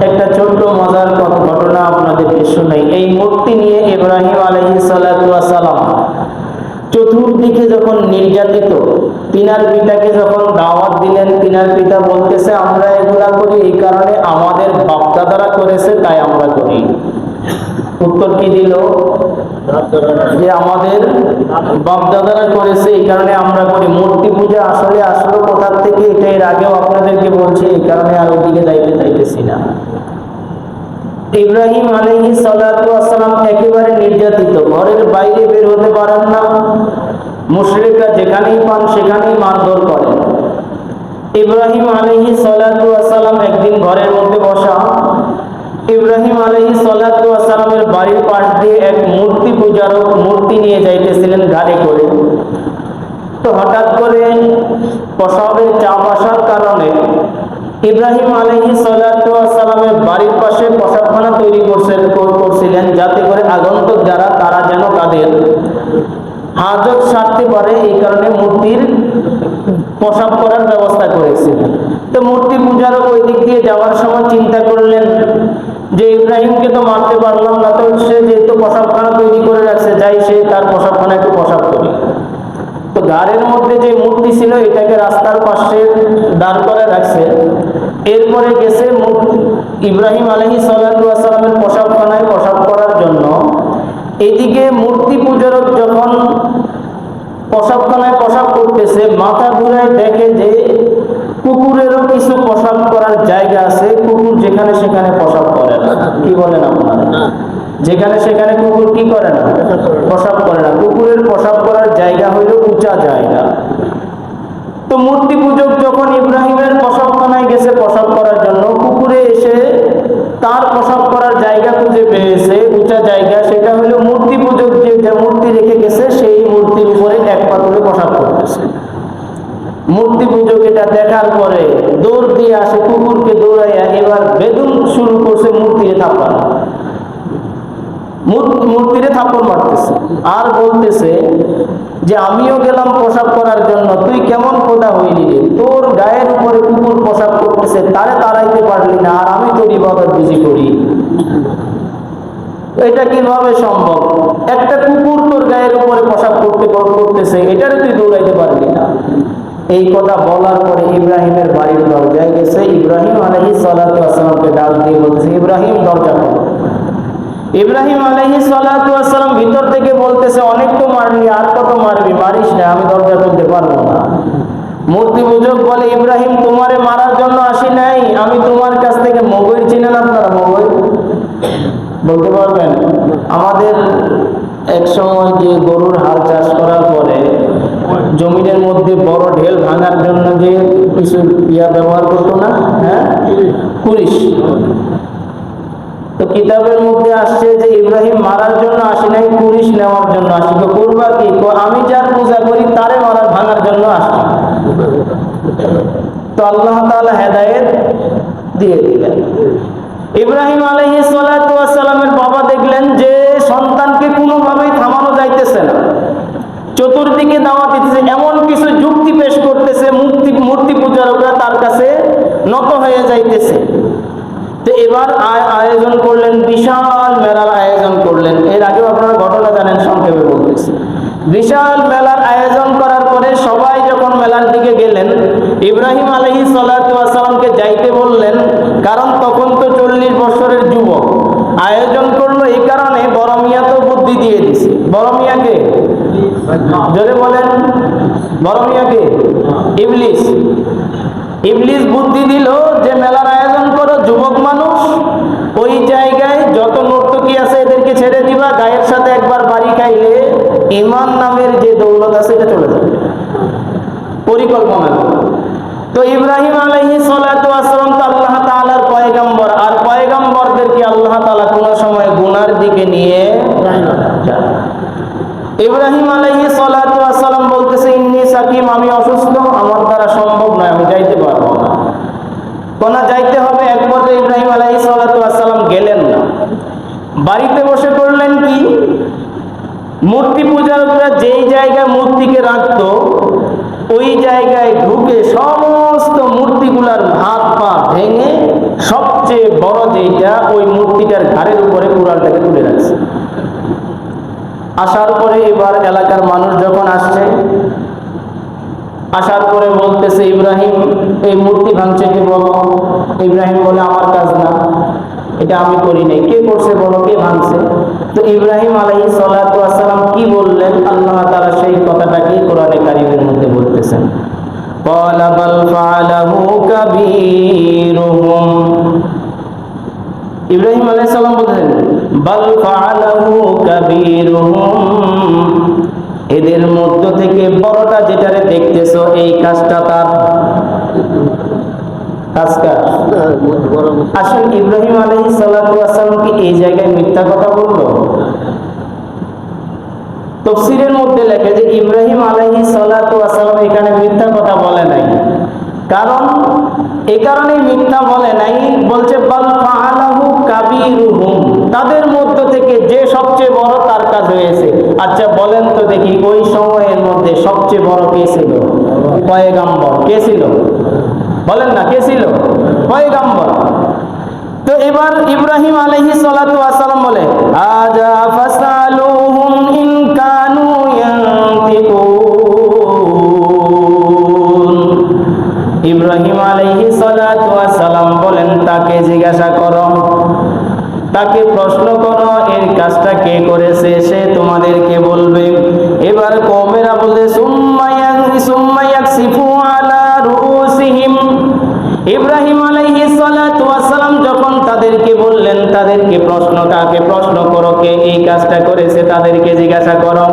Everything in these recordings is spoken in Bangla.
একটা ছোট্ট মজার ঘটনা আপনাদেরকে শোনাই। এই মূর্তি নিয়ে ইব্রাহিম আলাইহিস সালাতু ওয়াস সালাম চতুর্দিকে যখন নির্যাতিত, তিনার পিতাকে যখন দাওয়াত দিলেন, তিনার পিতা বলতেছে আমরা এগুলা করি এই কারণে আমাদের বাপদাদারা করেছে তাই আমরা করি। উত্তর কি দিল? যে আমাদের বাপদাদারা করেছে এই কারণে আমরা করি। মূর্তি পূজা আসলে আসলো কোথা থেকে, এটা এর আগেও আপনাদেরকে বলছি, এই কারণে আর ওদিকে যাইতে চাইতেছি না। ইব্রাহিম আলাইহিস সালাতু ওয়াস সালাম একেবারে নির্যাতিত, ঘরের বাইরে বের হতে পারেন না। মুশরিকরা যেখানেই পান সেখানেই মারধর করেন। ইব্রাহিম আলাইহিস সালাতু ওয়াস সালাম একদিন ঘরের মধ্যে বসা, ইব্রাহিম আলাইহিস সালাতু ওয়াস সালামের বাড়ির পাশ দিয়ে এক মূর্তি পূজারক মূর্তি নিয়ে যাইতেছিলেন গাড়ি করে। তো হঠাৎ করে প্রসবের চাপ আসার কারণে ইব্রাহিম আলাইহিস সালাতু ওয়াস সালামের বাড়ির পাশে প্রসাবখানা তৈরি করছিলেন, যাতে করে আগন্তুক যারা তারা যেন তাদের হাজত সারতে পারে, এই কারণে মূর্তির প্রসাব করার ব্যবস্থা করেছিলেন। তো মূর্তি পূজারক ওই দিক দিয়ে যাওয়ার সময় চিন্তা করলেন যে ইব্রাহিমকে তো মারতে পারলাম না, তো সে যেহেতু প্রসাবখানা তৈরি করে রাখছে, যাই সে তার প্রসাবখানা একটু প্রসাব করি। তো গাড়ির মধ্যে যে মূর্তি ছিল এটাকে রাস্তার পাশে দাঁড় করে রাখছে। এরপরে গেছে ইব্রাহিম আলাইহিস সালাতু ওয়াস সালামের প্রসাবখানায় প্রসাব করার জন্য। এদিকে মূর্তি পূজারক যখন প্রসাবখানায় প্রসাব করতেছে, মাথা ঘুরায় দেখে যে কুকুরেরও কিছু প্রসাব করার জায়গা আছে, কুকুর যেখানে সেখানে প্রসাব করে না। কি বলেন আপনারা? যেখানে সেখানে কুকুর কি করে না? প্রসাব করে না। কুকুরের প্রসাব করার জায়গা হইল উঁচা জায়গা। তো মূর্তি পূজক যখন ইব্রাহিমের প্রসাবখানায় গেছে প্রসাব করার জন্য, কুকুরে এসে তার প্রসাব করার জায়গা খুঁজে পেয়েছে উঁচা জায়গা, সেটা হলো মূর্তি পূজক যে মূর্তি রেখে গেছে সেই মূর্তির উপরে এক পা তুলে প্রসাব করতেছে। মূর্তি পূজক এটা দেখার পরে দৌড় দিয়ে আসে, কুকুরকে দৌড়াইয়া এবার বেদম শুরু করছে মূর্তিরে থাপ্পড়, মূর্তিরে থাপ্পড় মারতেছে আর বলতেছে যে আমিও গেলাম প্রসাব করার জন্য, তুই কেমন খোদা হইলি রে, তোর গায়ের উপরে কুকুর প্রসাব করতেছে তারে তাড়াইতে পারলি না, আর আমি তোর ইবাদত বুঝি করি? এটা কিভাবে সম্ভব? একটা কুকুর তোর গায়ের উপরে প্রসাব করতেছে, এটারে তুই দৌড়াইতে পারবি না। এই কথা বলার পরে ইব্রাহিমের বাড়ির দরজায় গেছে, ইব্রাহিম আলাইহিস সালাতু ওয়াস সালামকে ডাক দিয়ে বলতেছে ইব্রাহিম দরজা খোলো। ইব্রাহিম আলাইহিস সালাতু ওয়াস সালাম ভিতর থেকে বলতেছে অনেক তো মারলি, আর কত মারবি, মারিস না, আমি দরজা খুলতে পারবো না। মূর্তি পূজক বলে ইব্রাহিম তোমারে মারার জন্য আসি নাই, আমি তোমার কাছ থেকে মগর চিনেন আপনারা? মগর বলতে পারবেন? আমাদের এক সময় যে গরুর হাল চাষ করার পরে জমিনের মধ্যে বড় ঢেল ভাঙার জন্য যে কিছু ব্যবহার করতো না, হ্যাঁ, কুরিশ। তো কিতাবের মধ্যে আসছে যে ইব্রাহিম মারার জন্য আসি নাই, কুরিশ নেওয়ার জন্য আসি। তো করবা কি? আমি যার পূজা করি তারে মারার ভাঙার জন্য আসি। তো আল্লাহ তাআলা হেদায়েত দিয়ে দিলেন। ইব্রাহিম আলাইহিস সালাতু ওয়াস সালামের বাবা দেখলেন যে সন্তানকে কোনোভাবেই থামানো যাইতেছে না, চতুর্দিকে দাওয়াত দিতেছে, এমন কিছু যুক্তি পেশ করতেছে মূর্তি পূজারকরা তার কাছে নত হয়ে যাইতেছে। তো এবার আয়োজন করলেন, বিশাল মেলার আয়োজন করলেন। এর আগেও আপনারা ঘটনা জানেন, সংক্ষেপে বলতেছি। বিশাল মেলার আয়োজন করার পরে সবাই যখন মেলার দিকে গেলেন, ইব্রাহিম আলাইহিস সালাতু ওয়াস সালামকে যাইতে বললেন, কারণ তখন তো 40 বছরের যুবক। আয়োজন করলো এই কারণে বড় মিয়া তো বুদ্ধি দিয়ে দিছে। বড় মিয়াকে জোরে বলেন, বড় মিয়াকে? ইবলিস। ইবলিস বুদ্ধি দিল যে মেলার আয়োজন করো, যুবক মানুষ, ওই জায়গায় যত নর্তকী আছে এদেরকে ছেড়ে দিবা, গায়ের সাথে একবার বাড়ি খাইলে ঈমান নামের যে দৌলত আছে এটা চলে যাবে। পরিকল্পনা। তো ইব্রাহিম আলাইহিস সালাতু ওয়াস সালাম তো আল্লাহ তাআলার পয়গম্বর, আর পয়গম্বরদেরকে আল্লাহ তাআলা কোনো সময় গুনার দিকে নিয়ে যায় না। ইব্রাহিম আলাইহিস সালাতু ওয়াস সালাম বলতেছে ইন্নী সাকিম, আমি অসুস্থ, আমার দ্বারা সম্ভব নয়, আমি যাইতে পারবো না। কোনা যাইতে হবে। এক পর্যায়ে ইব্রাহিম আলাইহিস সালাতু ওয়াস সালাম গেলেন না, বাড়িতে বসে করলেন কি, মূর্তি পূজারকরা যেই জায়গায় মূর্তিকে রাখতো ওই জায়গায় ঢুকে সমস্ত মূর্তি মূর্তিগুলার হাত পা ভেঙে সবচেয়ে বড় যেটা ওই মূর্তিটার ঘাড়ের উপরে কুড়ালটাকে তুলে রাখছে। আসার পরে এবার এলাকার মানুষ যখন আসছে, আসার পরে বলতেছে, ইব্রাহিম এই মূর্তি ভাঙছে কে বলো? ইব্রাহিম বলে, আমার কাজ না, এটা আমি করি নাই। কে করছে বলো, কে ভাঙছে? তো ইব্রাহিম আলাইহিস সালাতু ওয়াস সালাম কি বললেন? আল্লাহ তাআলা সেই কথাটাকে কোরআনে কারীমের মধ্যে বলতেছেন, ক্বালা বাল ফাআলাহু কাবীরুহুম। ইব্রাহিম আলাইহিস সালাম বললেন, বাল ফাআলাহু কাবীরুহুম, এদের মধ্য থেকে বড়টা যেটারে দেখতেছো এই কাজটা তার। আসলে ইব্রাহিম আলাইহিস সালাতু ওয়াস সালাম কি এই জায়গায় মিথ্যা কথা বললো? তাফসীরের মধ্যে লেখে যে ইব্রাহিম আলাইহিস সালাতু ওয়াস সালাম এখানে মিথ্যা কথা বলে নাই। কারণ এই কারণে মিথ্যা বলে নাই, বলছে বাল ফাআলাহু কাবীরুহুম, তাদের মধ্য থেকে যে সবচেয়ে বড় তার কাজ হয়েছে। আচ্ছা বলেন তো দেখি, ওই সময়ের মধ্যে সবচেয়ে বড় কে ছিল? পয়গম্বর। কে ছিল? বলেন না, কে ছিল? পয়গম্বর। তো এবার ইব্রাহিম আলাইহিস সালাতু ওয়াস সালাম বলে, আজা ফাসালুহুম ইন কানু ইয়ানতিকুন। ইব্রাহিম আলাইহিস সালাতু ওয়াস সালাম বলেন, তাকে জিজ্ঞাসা করো, তাকে প্রশ্ন করো, এর কাজটা কে করেছে, সে তোমাদেরকে বলবে। এবার কওমেরা বলে, সুম্মা ইয়াকসিফু আলা রুউসিহিম। ইব্রাহিম আলাইহিস সালাতু ওয়াস সালাম যখন তাদেরকে বললেন, তাদেরকে প্রশ্ন, কাকে প্রশ্ন করো, কে এই কাজটা করেছে, তাদেরকে জিজ্ঞাসা করো।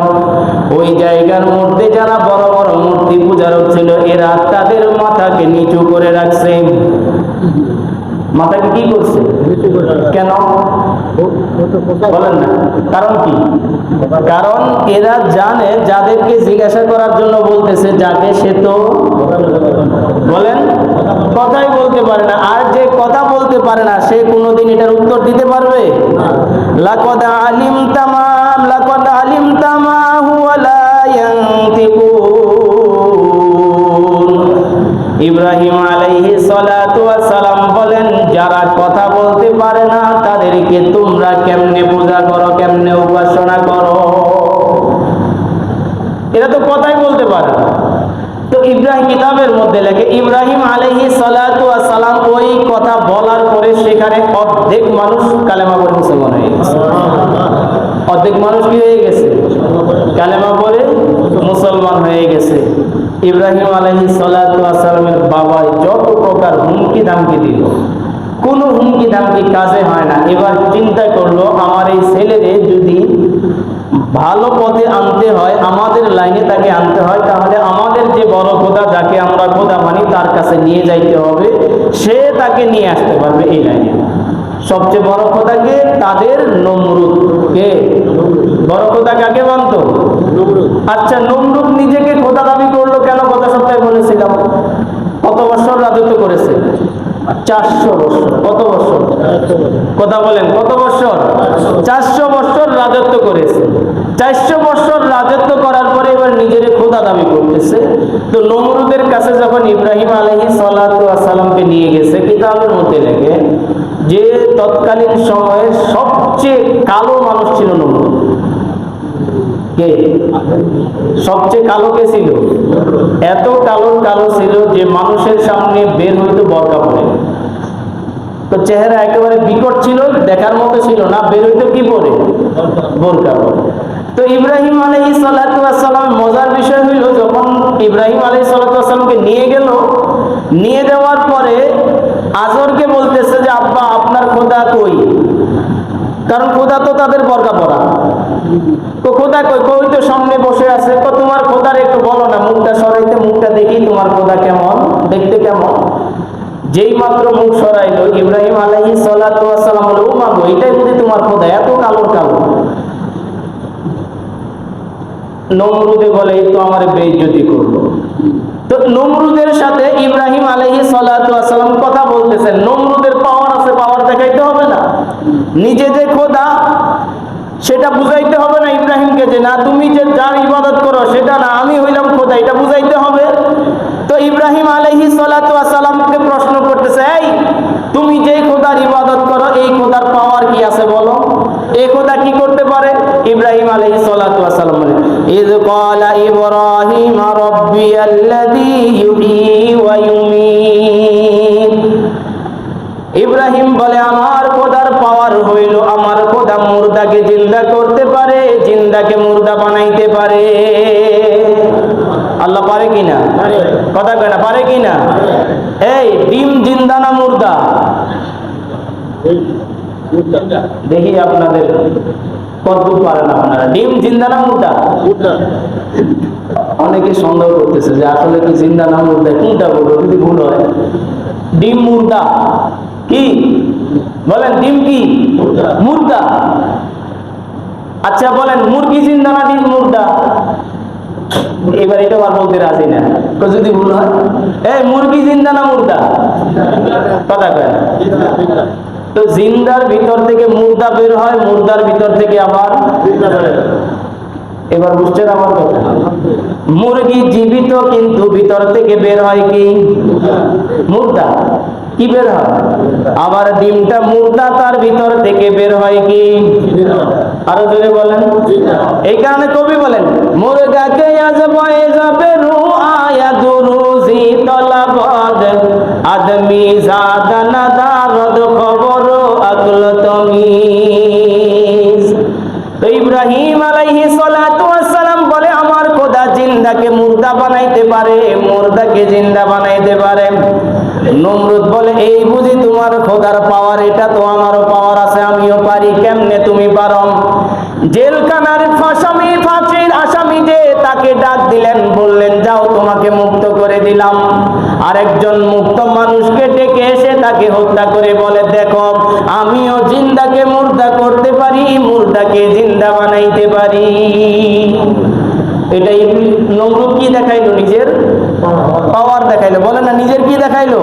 ওই জায়গার মধ্যে যারা বড় বড় মূর্তি পূজারক ছিল, এরা তাদের মাথাকে নিচু করে রাখছে। মাথাকে কি করছে? কেন বলেন না? কারণ কি? কারণ এরা জানে যাদেরকে জিজ্ঞাসা করার জন্য বলতেছে, যাকে সে তো বলেন কথাই বলতে পারে না। আর যে কথা বলতে পারে না সে কোনোদিন এটার উত্তর দিতে পারবে? লাকাদ আলিমতা মা হুয়া লা ইয়ানতিকুন। ইব্রাহিম আলাইহিস সালাতু ওয়াস সালাম বলেন, যারা কথা বলতে পারে না তাদেরকে তোমরা কেমনে পূজা করো, কেমনে উপাসনা করো? এরা তো কথাই বলতে পারে না। তো ইব্রাহিম কিতাবের মধ্যে লেখে, ইব্রাহিম আলাইহিস সালাতু ওয়াস সালাম ওই কথা বলার পরে সেখানে অর্ধেক মানুষ কালেমা পড়ে মুসলমান হয়ে গেছে। অর্ধেক মানুষ কি হয়ে গেছে? কালেমা পড়ে মুসলমান হয়ে গেছে। ইব্রাহিম আলাইহিস সালাতু ওয়াস সালামের বাবা যত প্রকার হুমকি ধামকি দিল, কোনো হুমকি ধামকি কাজে হয় না। এবার চিন্তা করলো, আমার এই ছেলেরে যদি ভালো পথে আনতে হয়, আমাদের লাইনে তাকে আনতে হয়, তাহলে আমাদের যে বড় খোদা, যাকে আমরা খোদা মানি, তার কাছে নিয়ে যাইতে হবে। সে তাকে নিয়ে আসতে পারবে এই লাইনে। সবচেয়ে বড় খোদাকে তাদের নমরুদ। কে বড় খোদা? কাকে মানত? আচ্ছা, নমরুদ নিজেকে খোদা দাবি করলো কেন? গত সপ্তাহে বলেছিলাম। কত বছর রাজত্ব করেছে? 400 বছর। কত বছর? কথা বলেন, কত বছর? 400 বছর রাজত্ব করেছে। 400 বছর রাজত্ব করার পরে এবার নিজের খোদা দাবি করতেছে। তো নমরুদের কাছে যখন ইব্রাহিম আলাইহিস সালাতু ওয়াস সালামকে নিয়ে গেছে, কিতাবের মধ্যে লেখে যে তৎকালীন সময়ে সবচেয়ে কালো মানুষ ছিল নমরুদ। কে সবচেয়ে কালো? কে ছিল? এত কালো ছিল যে মানুষের সামনে বের হইতো বোরকা পরে। তো চেহারা একেবারে বিকট ছিল, দেখার মতো ছিল না, বের হইতো কি পরে? বোরকা পরে। তো ইব্রাহিম আলাইহিস সালাতু ওয়াস সালাম, মজার বিষয় হইল, যখন ইব্রাহিম আলাইহিস সালাতু ওয়াস সালামকে নিয়ে গেল, নিয়ে যাওয়ার পরে আজরকে বলতেছে যে, আব্বা আপনার খোদা কই? কারণ খোদা তো তাদের বোরকা পরা। তো খোদা কই? কই তো সামনে বসে আছে। তো তোমার খোদার একটু বলো না, মুখটা সরাইতে, মুখটা দেখি তোমার খোদা কেমন, দেখতে কেমন। যেই মাত্র মুখ সরাইলো, ইব্রাহিম আলাইহিস সালাতু ওয়াস সালাম বলে, ও মা গো, এটাই বুঝি তোমার খোদা? এত কালো? নমরুদে বলে, এই তো আমার বেইজ্জতি করলো। তো নমরুদের সাথে ইব্রাহিম আলাইহিস সালাতু ওয়াস সালাম কথা বলতেছেন। নমরুদের পাওয়ার আছে, পাওয়ার দেখাইতে হবে না? নিজে যে খোদা সেটা বুঝাইতে হবে না ইব্রাহিমকে, যে না তুমি যে যার ইবাদত করো সেটা না, আমি হইলাম খোদা, এটা বুঝাইতে হবে। তো ইব্রাহিম আলাইহিস সালাতু ওয়াস সালামকে প্রশ্ন খোদার পাওয়ার কি আছে বলো? এই খোদা কি করতে পারে? ইব্রাহিম আলাইহিস সালাতু ওয়াস সালাম বলেন, ইয ক্বালা ইব্রাহিম রাব্বিয়াল্লাযী ইউহয়ী ওয়া ইউমীত। ইব্রাহিম বলে আমার খোদার পাওয়ার হইল, আমার খোদা মুর্দাকে জিন্দা করতে পারে, জিন্দাকে মুর্দা বানাইতে পারে। আল্লাহ পারে কিনা? কথা কয় না, পারে কিনা? এই ডিম জিন্দা না মুর্দা? দেখি আপনাদের কতদূর পারেন আপনারা। ডিম জিন্দা না মুর্দা? অনেকে সন্দেহ করতেছে যে আসলে কি জিন্দা না মুর্দা, কোনটা বলবো যদি ভুল হয়। ডিম মুর্দা কি বলেন? ডিম কি মুর্দা? আচ্ছা বলেন মুরগি জিন্দা না ডিম মুর্দা? এবার এটা আর বলতে রাজি না যদি ভুল হয়। এই মুরগি জিন্দা না মুর্দা? কথা কয়। তো জিন্দার ভিতর থেকে মুর্দা বের হয়, মুর্দার ভিতর থেকে আবার। এবার বুঝছেন আমার কথা? মুরগি জীবিত কিন্তু ভিতর থেকে বের হয় কি মুর্দা। কি বের হয়? আবার ডিমটা মুর্দা, তার ভিতর থেকে বের হয় কি? আরো জোরে বলেন। এই কারণে কবি বলেন মুরগাকে আজ বয়ে যাবে রু আয়া দুরুজি তলাবাদ আদমি জাদানা দারদ খবর আকল তমিজ। তো ইব্রাহিম আলাইহিস সালাতু ওয়াস সালাম বলে আমার খোদা জিন্দাকে মুর্দা বানাইতে পারে, মুর্দাকে জিন্দা বানাইতে পারে। নমরুদ বলে এই বুঝি তোমার খোদার পাওয়ার? এটা তো আমারও পাওয়ার আছে, আমিও পারি। কেমনে তুমি পারো? জেলখানার আসামি, ফাঁসির আসামি যে, তাকে ডাক দিলেন, বললেন যাও তোমাকে মুক্ত করে দিলাম। আরেকজন মুক্ত মানুষকে ডেকে এসে তাকে হত্যা করে বলে দেখো আমিও জিন্দাকে মুর্দা করতে পারি, মুর্দাকে জিন্দা বানাইতে পারি। এটাই নমরুদ কি দেখাইলো? নিজের পাওয়ার দেখাইলো। বলে না নিজের কি দেখাইলো?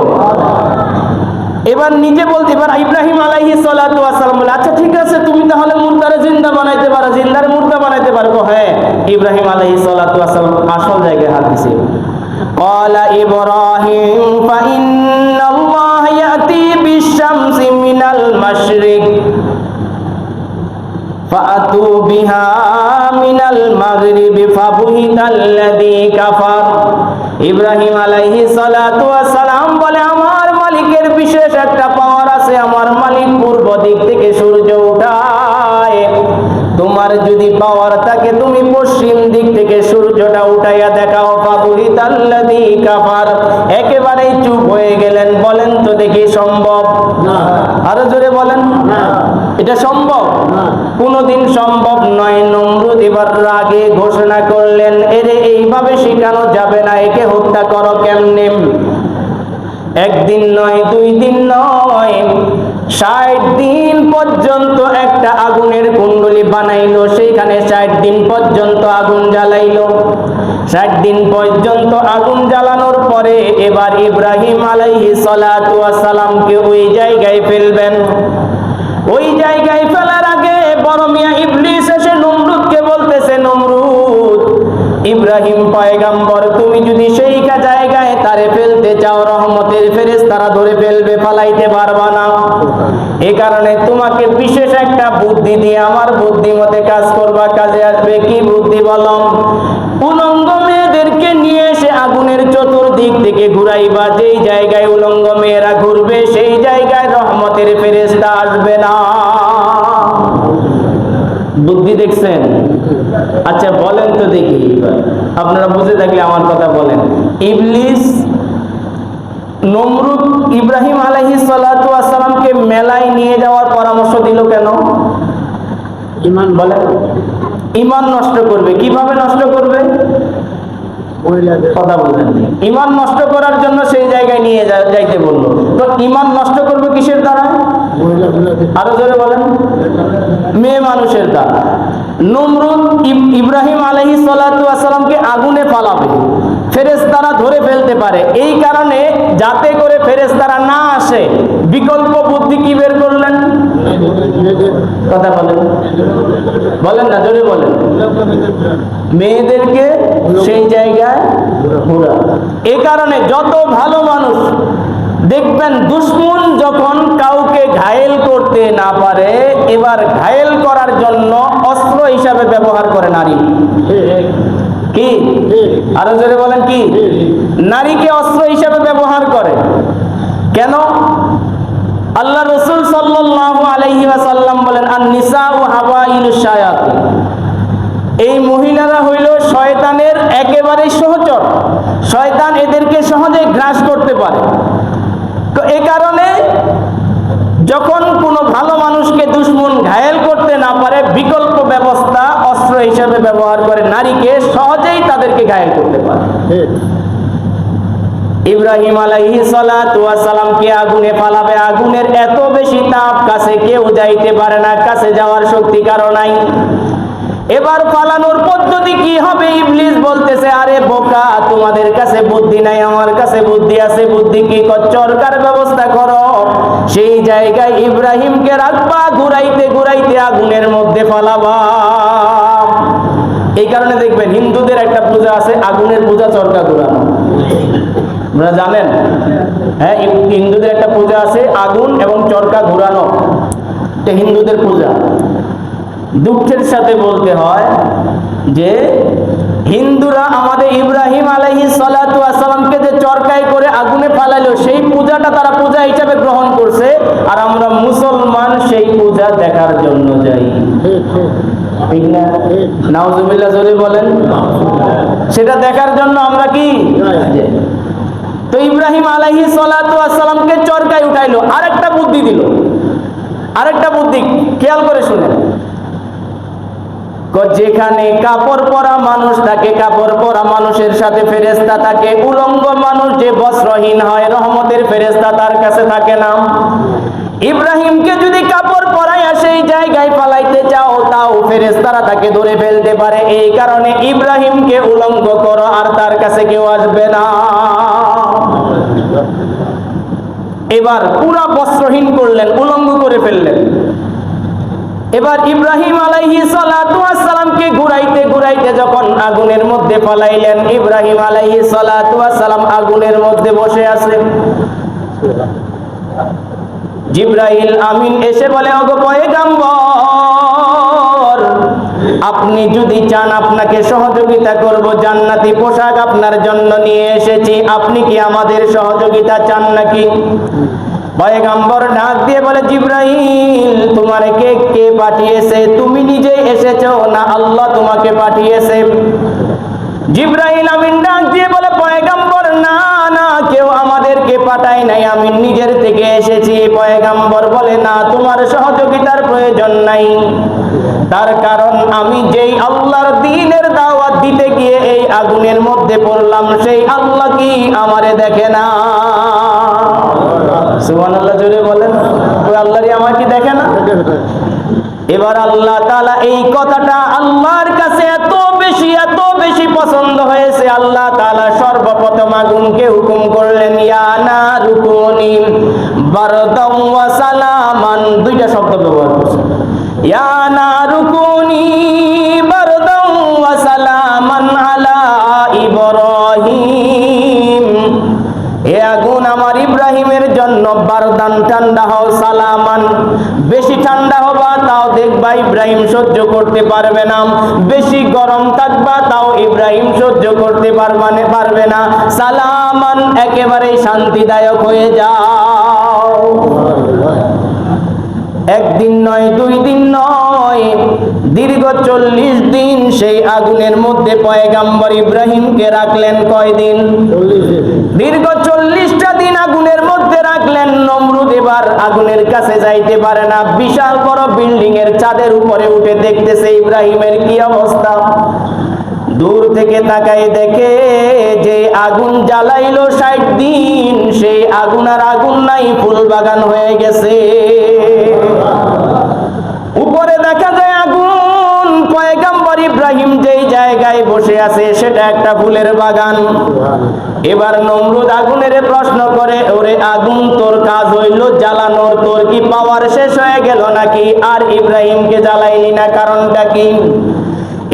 এবার নিজে বলতে পারে ইব্রাহিম আলাইহিস সালাতু ওয়াস সালাম বলে আচ্ছা ঠিক আছে তুমি তাহলে মুর্দারে জিন্দা বানাইতে পারো, জিন্দারে মুর্দা বানাইতে পারো। হ্যাঁ, ইব্রাহিম আলাইহিস সালাতু ওয়াস সালাম আসল জায়গায় হাত দিয়েছে। قال إبراهيم فإن الله يأتي بالشمس من المشرق فأتوا بها من المغرب فبهت الذي كفر। ইব্রাহিম আলাইহিস সালাতু ওয়াস সালাম বলে আমার মালিকের বিশেষ একটা পাওয়ার আছে, আমার মালিক পূর্ব দিক থেকে সূর্য উঠায়। তোমার যদি পাওয়ার থাকে তুমি পশ্চিম দিক থেকে সূর্যটা উঠাইয়া দেখাও। ফাবুহিতাল্লাযী কাফার, একেবারেই চুপ হয়ে গেলেন। বলেন তো দেখি সম্ভব? না। আরো জোরে বলেন না। এটা সম্ভব? কোনদিন সম্ভব নয়। নমরুদ এবার রাগে ঘোষণা করলেন এরে এইভাবে শেখানো যাবে না, একে হত্যা করো। কেমনে? একদিন নয়, 2 দিন নয়, 60 দিন পর্যন্ত একটা আগুনের কুণ্ডলী বানাইলো, সেইখানে 60 দিন পর্যন্ত আগুন জ্বালাইলো। 60 দিন পর্যন্ত আগুন জ্বালানোর পরে এবার ইব্রাহিম আলাইহিস সালাতু ওয়াস সালামকে ওই জায়গায় ফেলবেন। ওই জায়গায় ফেলার আগে বড় মিয়া ইবলিস এসে নমরুদকে বলতেছে নমরুদ ইব্রাহিম পয়গম্বর তুমি যদি সেই জায়গায় তারে ফেলতে চাও রহমতের ফেরেশতারা ধরে ফেলবে, ফালাইতে পারবা না। এই কারণে তোমাকে বিশেষ একটা বুদ্ধি দিয়ে আমার বুদ্ধিমতে কাজ করবা, কাজে আসবে। কি বুদ্ধি বলো? উলঙ্গ মেয়েদেরকে নিয়ে এসে আগুনের চতুর্দিক থেকে ঘুরাইবা, যেই জায়গায় উলঙ্গ মেয়েরা ঘুরবে সেই জায়গায় রহমতের ফেরেশতা আসবে না। বুদ্ধি দেখছেন? আচ্ছা বলেন তো দেখি, আপনারা বুঝে থাকলে আমার কথা বলেন। ইবলিস নমরুদ ইব্রাহিম আলাইহিস সালাতু ওয়াস সালামকে মেলায় নিয়ে যাওয়ার পরামর্শ দিল কেন? ঈমান বলেন। ঈমান নষ্ট করবে। কিভাবে নষ্ট করবে? কথা বলেন। ঈমান নষ্ট করার জন্য সেই জায়গায় নিয়ে যাইতে বললো। তো ঈমান নষ্ট করবে কিসের দ্বারা? আরো জোরে বলেন। মেয়ে মানুষের দ্বারা। নমরুদ ইব্রাহিম আলাইহিস সালাতু ওয়াস সালামকে আগুনে ফালাবে, ফেরেশতারা ধরে ফেলতে পারে। এই কারণে যাতে করে ফেরেশতারা না আসে বিকল্প বুদ্ধি কি বের করলেন? কথা বলেন। বলেন না, জোরে বলেন। মেয়েদেরকে সেই জায়গায় ঘোরা। এই কারণে যত ভালো মানুষ দেখবেন দুশমন যখন কাউকে ঘায়েল করতে না পারে, এবার ঘায়েল করার জন্য অস্ত্র হিসাবে ব্যবহার করে নারী। কি আরো জোরে বলেন, কি নারীকে অস্ত্র হিসাবে ব্যবহার করে? কেন? আল্লাহ রাসূল সাল্লাল্লাহু আলাইহি ওয়াসাল্লাম বলেন, আন-নিসাউ হাওয়াইলুশ শায়াতিন, এই মহিলারা হইল শয়তানের একেবারে সহচর। শয়তান এদেরকে সহজে গ্রাস করতে পারে। তো এই কারণে যখন কোনো ভালো মানুষকে দুশমন ঘায়েল করতে না পারে, বিকল্প ব্যবস্থা অস্ত্র হিসেবে ব্যবহার করে নারীকে, সহজেই তাদেরকে ঘায়েল করতে পারে। ইব্রাহিম আলাইহিস সালাতু ওয়াস সালামকে আগুনে ফালাবে, আগুনের এত বেশি তাপ, কাছে কেউ যাইতে পারে না, কাছে যাওয়ার শক্তি কারো নাই। এবার ফালানোর পদ্ধতি কি হবে? ইবলিস বলতেছে, আরে বোকা, তোমাদের কাছে বুদ্ধি নাই, আমার কাছে বুদ্ধি আছে। বুদ্ধি কি? চরকার ব্যবস্থা করো, সেই জায়গায় ইব্রাহিমকে রাখবা, ঘুরাইতে ঘুরাইতে আগুনের মধ্যে ফালাবা। এই কারণে দেখবেন হিন্দুদের একটা পূজা আছে, আগুনের পূজা, চরকা ঘুরানো। আপনারা জানেন? হ্যাঁ, হিন্দুদের একটা পূজা আছে, আগুন এবং চরকা ঘুরানো, এটা হিন্দুদের পূজা। দুঃখের সাথে বলতে হয় যে হিন্দুরা আমাদের ইব্রাহিম আলাইহিস সালাতু ওয়াস সালামকে যে চরকায় করে আগুনে ফালাইলো, সেই পূজাটা তারা পূজা হিসেবে গ্রহণ করছে, আর আমরা মুসলমান সেই পূজা দেখার জন্য যাই। ঠিক না? নাউজুবিল্লাহ জোরে বলেন। সেটা দেখার জন্য আমরা কি? তো ইব্রাহিম আলাইহিস সালাতু ওয়াস সালামকে চরকায় উঠাইলো, আরেকটা বুদ্ধি দিল। আরেকটা বুদ্ধি খেয়াল করে শুনেন। যেখানে কাপড় পরা মানুষ থাকে, কাপড় পরা মানুষের সাথে ফেরেশতা থাকে। উলঙ্গ মানুষ যে বস্ত্রহীন হয়, রহমতের ফেরেশতা তার কাছে থাকে না। ইব্রাহিমকে যদি কাপড় পরাইয়া সেই জায়গায় পালাইতে চাও, তাও ফেরেশতারা তাকে ধরে ফেলতে পারে। এই কারণে ইব্রাহিমকে উলঙ্গ করো, আর তার কাছে কেউ আসবে না। এবার পুরা বস্ত্রহীন করলেন, উলঙ্গ করে ফেললেন। এবার ইব্রাহিম আলাইহিস সালাতু ওয়াস সালামকে ঘুরাইতে ঘুরাইতে যখন আগুনের মধ্যে পালাইলেন, ইব্রাহিম আলাইহিস সালাতু ওয়াস সালাম আগুনের মধ্যে বসে আছে। জিবরাইল আমিন এসে বলে, ওগো পয়গম্বর, আপনি যদি চান আপনাকে সহযোগিতা করব, জান্নাতি পোশাক আপনার জন্য নিয়ে এসেছি, আপনি কি আমাদের সহযোগিতা চান নাকি? পয়গম্বর ডাক দিয়ে বলে, জিবরাইল, তোমারে কে পাঠিয়েছে? তুমি নিজে এসেছো না আল্লাহ তোমাকে পাঠিয়েছে? জিবরাইল আমিন ডাক দিয়ে বলে, পয়গম্বর, না না, কেউ আমাদেরকে পাঠায় নাই, আমি নিজের থেকে এসেছি। পয়গম্বর বলে, না, তোমার সহযোগিতার প্রয়োজন নাই। তার কারণ আমি যেই আল্লাহর দ্বীনের দাওয়াত দিতে গিয়ে এই আগুনের মধ্যে পড়লাম, সেই আল্লাহ কি আমারে দেখে না? সুবহানাল্লাহ জোরে বলেন। ওই আল্লাহরই আমাকে দেখে না? এবার আল্লাহ তাআলা এই কথাটা আল্লাহর কাছে এত বেশি পছন্দ হয়েছে, আল্লাহ তাআলা সর্বপ্রথম আগুনকে হুকুম করলেন, ইয়া নারু কুনি বারদাম ওয়া সালামান। দুইটা শব্দ ব্যবহার করছেন, ইয়া নারু কুনি বারদাম ওয়া সালামান আলা ইব্রাহিম। হে আগুন, আমার ইব্রাহিমের জন্য বারদান, ঠান্ডা হও, সালামান, বেশি ঠান্ডা হবা তাও দেখবা ইব্রাহিম সহ্য করতে পারবে না, বেশি গরম থাকবা তাও ইব্রাহিম সহ্য করতে পারবে না, সালামান, একেবারে শান্তিদায়ক হয়ে যাও। একদিন নয়, 2 দিন নয়, দীর্ঘ 40 দিন সেই আগুনের মধ্যে পয়গম্বর ইব্রাহিমকে রাখলেন। কয়দিন? দীর্ঘ 40টা দিন আগুনের মধ্যে রাখলেন। নমরুদ এবার আগুনের কাছে যাইতে পারে না, বিশাল বড় বিল্ডিং এর ছাদের উপরে উঠে দেখতেছে ইব্রাহিমের কি অবস্থা। দূর থেকে তাকায় দেখে যে আগুন জ্বালাইলো 60 দিন, সেই আগুন আর আগুন নাই, ফুল বাগান হয়ে গেছে। উপরে দেখা যায় আগুন, পয়গম্বর ইব্রাহিম যেই জায়গায় বসে আছে সেটা একটা ফুলের বাগান। এবার নমরুদ আগুনের প্রশ্ন করে, ওরে আগুন, তোর কাজ হইল জ্বালানোর, তোর কি পাওয়ার শেষ হয়ে গেল নাকি? আর ইব্রাহিমকে জ্বালাইলি না, কারণটা কি?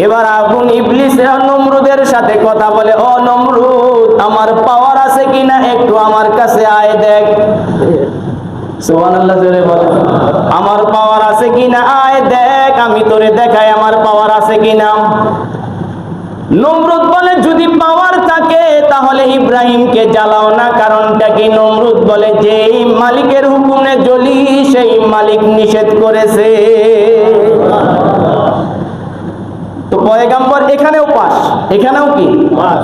এবার আগুন ইবলিস নমরুদের সাথে কথা বলে, ও নমরুদ, আমার পাওয়ার আছে কিনা একটু আমার কাছে আয় দেখ। সুবহানাল্লাহ জোরে বলে, আমার পাওয়ার আছে কিনা আয় দেখ, আমি তোরে দেখাই আমার পাওয়ার আছে কিনা। নমরুদ বলে, যদি পাওয়ার থাকে তাহলে ইব্রাহিমকে জ্বালাও না। কারণটা কি? নমরুদ বলে, যেই মালিকের হুকুমে জ্বলি সেই মালিক নিষেধ করেছে। তো পয়গম্বর এখানেও পাস, এখানেও কি পাস।